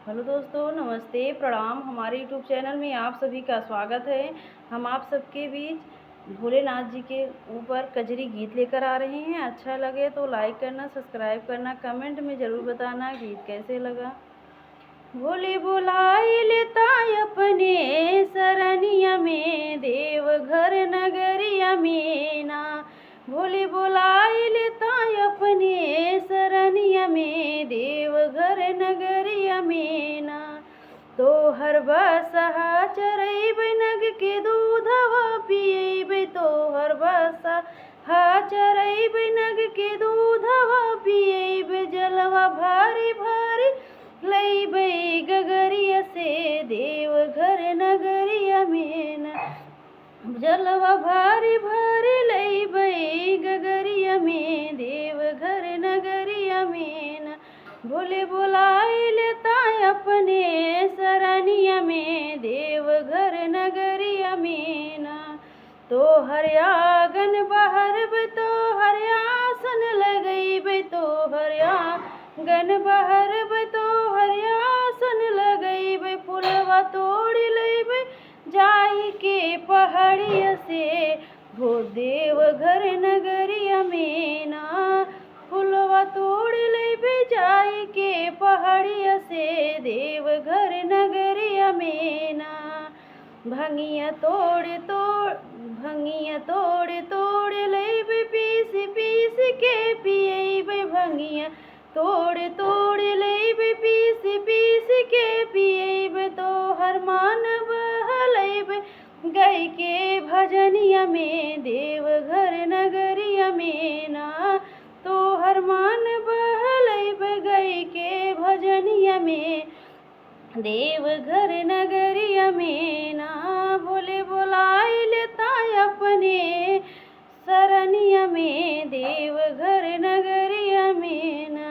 Hello दोस्तों, नमस्ते, प्रणाम। हमारे यूट्यूब चैनल में आप सभी का स्वागत है। हम आप सबके बीच भोलेनाथ जी के ऊपर कजरी गीत लेकर आ रहे हैं। अच्छा लगे तो लाइक करना, सब्सक्राइब करना, कमेंट में ज़रूर बताना गीत कैसे लगा। भोले बुलाए लेता अपने सरनिया में, देवघर नगरिया में ना। भोले बुलाए लेता अपने सरनिया में, देवघर नगरिया में ना। तो हर बसहा चरैब नग के दूधवा पियब, तो हर बसहा चरैब नग के दूधवा पियब। जलवा भारी भारी लैबै गगरिया से, देवघर नगरिया में ना। जलवा भारी भारी लैबै गगरिया में, देवघर नगरिया में ना। भोले बुलाए लेता अपने सरनिया में, देवघर नगरिया में ना। तो हर आंगन बहरब, तो हर आसन लगैब, तो हर आंगन बहरब, तो हर आसन लगैब। फुलवा तोड़ लैब जाई के पहाड़िया से, भो देवघर नगरिया में ना। फुलवा तोड़ लैब जाई के पहाड़िया से, देवघर नगरिया में ना। भंगिया तोड़ लैब पीस पीस के पियब। भंगिया तोड़ लैब पीस पीस के पियब। तो हर मान बहलैब गई के भजनिया में, देवघर नगरिया में ना। तो हर मान बहलैब गई के भजनिया में, देवघर नगरिया में ना। भोले बुलाए लेता अपने सरनिया में, देवघर नगरिया में ना।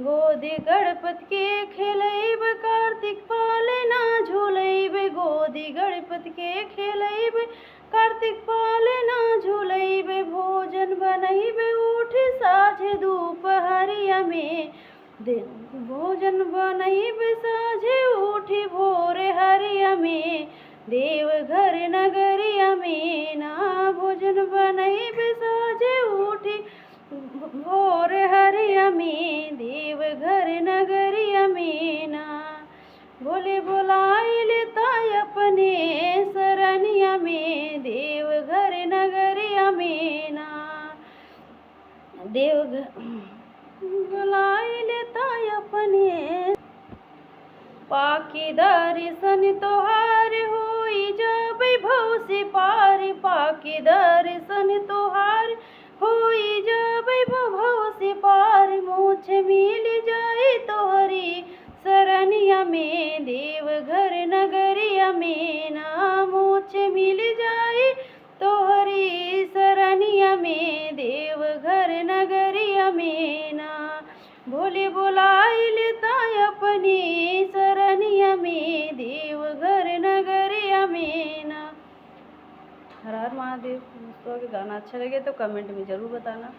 गोदी गणपत के खेलैब, कार्तिक पाले ना झूलैब। गोदी गणपत के खेलैब, कार्तिक पाले ना झूलैब। भोजन बनैब उठ साझे दोपहरिया में, भोजन बनैब साझे उठी भोर हरिया में, देवघर नगरिया में ना। भोजन बनैब साझे उठी भोर हरिया में, देवघर नगरिया में ना। भोले बुलाए लेता अपने सरनिया में, देवघर नगरिया में ना। देवघर बुलाए लेता अपने, पाकि दर्शन तोहार होई जबै भव से पार। पाकि दर्शन तोहार होई जबै भव से पार। मोक्ष मिल जाए तोहरी सरनिया में, देवघर नगरिया में ना। मोक्ष मिल जाए तोहरी सरनिया में, देवघर नगरिया में ना। भोले बुलाए लेता अपनी सरनिया में, देवघर नगरिया में ना। हर हर महादेव। दोस्तों अगर गाना अच्छा लगे तो कमेंट में ज़रूर बताना।